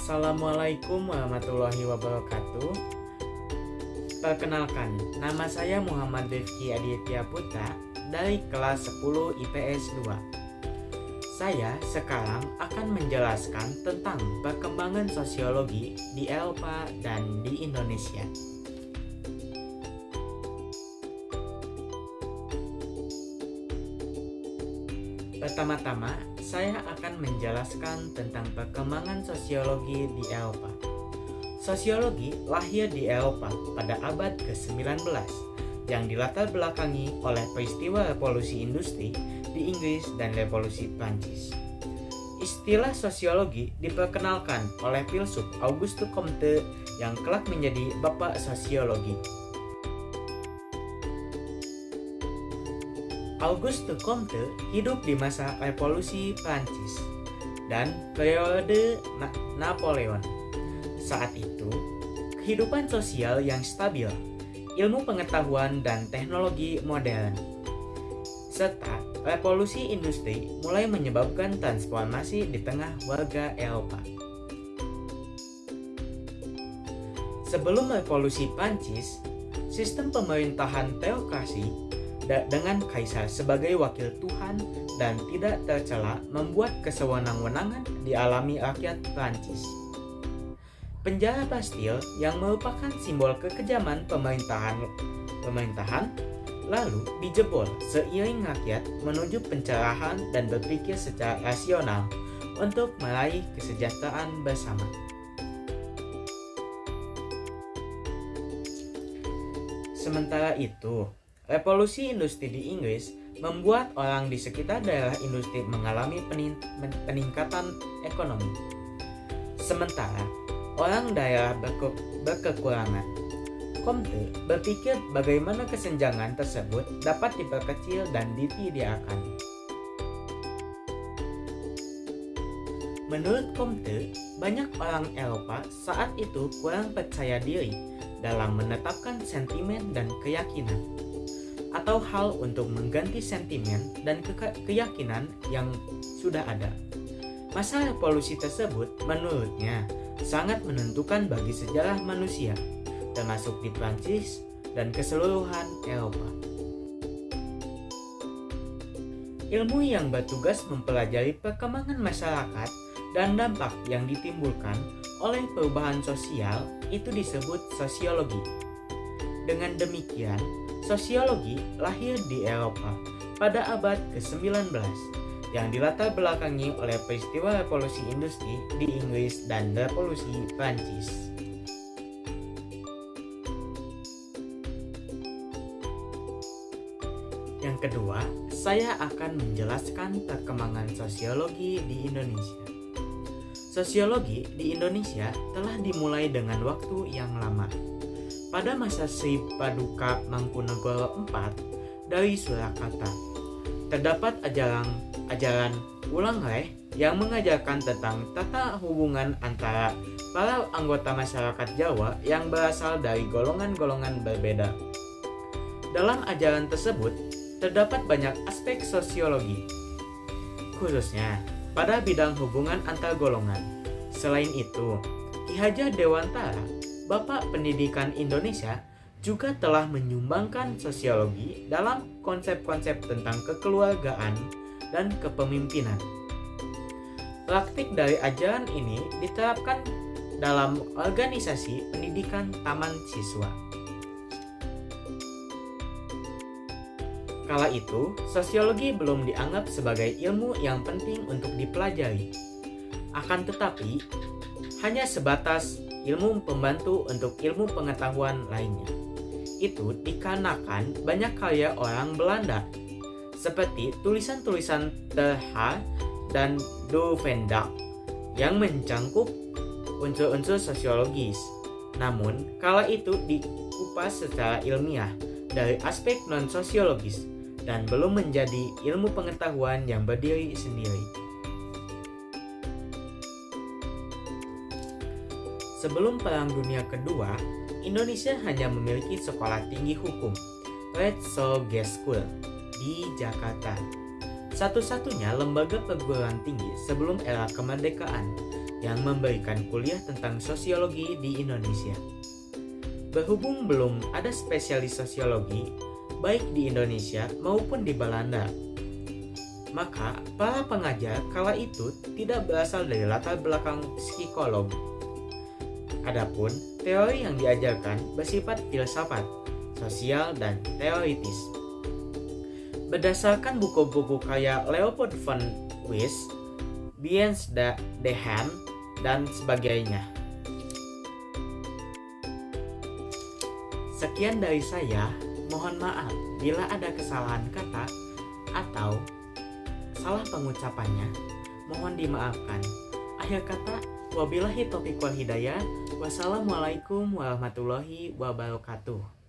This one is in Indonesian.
Assalamualaikum warahmatullahi wabarakatuh. Perkenalkan, nama saya Muhammad Rifki Aditya Putra dari kelas 10 IPS 2. Saya sekarang akan menjelaskan tentang perkembangan sosiologi di Eropa dan di Indonesia. Pertama-tama, saya akan menjelaskan tentang perkembangan sosiologi di Eropa. Sosiologi lahir di Eropa pada abad ke-19 yang dilatar belakangi oleh peristiwa revolusi industri di Inggris dan revolusi Prancis. Istilah sosiologi diperkenalkan oleh filsuf Auguste Comte yang kelak menjadi bapak sosiologi. Auguste Comte hidup di masa revolusi Prancis dan periode Napoleon. Saat itu, kehidupan sosial yang stabil, ilmu pengetahuan dan teknologi modern, serta revolusi industri mulai menyebabkan transformasi di tengah warga Eropa. Sebelum revolusi Prancis, sistem pemerintahan teokrasi dengan kaisar sebagai wakil Tuhan dan tidak tercela membuat kesewenang-wenangan dialami rakyat Prancis. Penjara Bastille yang merupakan simbol kekejaman pemerintahan lalu dijebol seiring rakyat menuju pencerahan dan berpikir secara rasional untuk meraih kesejahteraan bersama. Sementara itu, revolusi industri di Inggris membuat orang di sekitar daerah industri mengalami peningkatan ekonomi. Sementara orang daerah berkekurangan. Comte berpikir bagaimana kesenjangan tersebut dapat diperkecil dan ditiadakan. Menurut Comte, banyak orang Eropa saat itu kurang percaya diri dalam menetapkan sentimen dan keyakinan, atau hal untuk mengganti sentimen dan keyakinan yang sudah ada. Masa revolusi tersebut menurutnya sangat menentukan bagi sejarah manusia, termasuk di Prancis dan keseluruhan Eropa. Ilmu yang bertugas mempelajari perkembangan masyarakat dan dampak yang ditimbulkan oleh perubahan sosial itu disebut sosiologi. Dengan demikian, sosiologi lahir di Eropa pada abad ke-19 yang dilatar belakangi oleh peristiwa revolusi industri di Inggris dan revolusi Prancis. Yang kedua, saya akan menjelaskan perkembangan sosiologi di Indonesia. Sosiologi di Indonesia telah dimulai dengan waktu yang lama. Pada masa Sri Paduka Mangkunegoro IV dari Surakarta, terdapat ajaran Ulang Reh yang mengajarkan tentang tata hubungan antara para anggota masyarakat Jawa yang berasal dari golongan-golongan berbeda. Dalam ajaran tersebut, terdapat banyak aspek sosiologi, khususnya pada bidang hubungan antar golongan. Selain itu, Ki Hajar Dewantara, Bapak Pendidikan Indonesia, juga telah menyumbangkan sosiologi dalam konsep-konsep tentang kekeluargaan dan kepemimpinan. Praktik dari ajaran ini diterapkan dalam organisasi pendidikan taman siswa. Kala itu, sosiologi belum dianggap sebagai ilmu yang penting untuk dipelajari. Akan tetapi, hanya sebatas ilmu pembantu untuk ilmu pengetahuan lainnya. Itu dikarenakan banyak karya orang Belanda, seperti tulisan-tulisan Ter Haar dan Douwendag yang mencangkup unsur-unsur sosiologis. Namun, kala itu dikupas secara ilmiah dari aspek non-sosiologis dan belum menjadi ilmu pengetahuan yang berdiri sendiri. Sebelum Perang Dunia Kedua, Indonesia hanya memiliki sekolah tinggi hukum, Redsoe School, di Jakarta. Satu-satunya lembaga perguruan tinggi sebelum era kemerdekaan yang memberikan kuliah tentang sosiologi di Indonesia. Berhubung belum ada spesialis sosiologi, baik di Indonesia maupun di Belanda, maka para pengajar kala itu tidak berasal dari latar belakang psikolog. Adapun teori yang diajarkan bersifat filsafat, sosial, dan teoritis. Berdasarkan buku-buku karya Leopold von Weiss, Biens de Hand, dan sebagainya. Sekian dari saya, mohon maaf bila ada kesalahan kata atau salah pengucapannya, mohon dimaafkan. Akhir kata, wabillahi taufiq wal hidayah. Wassalamualaikum warahmatullahi wabarakatuh.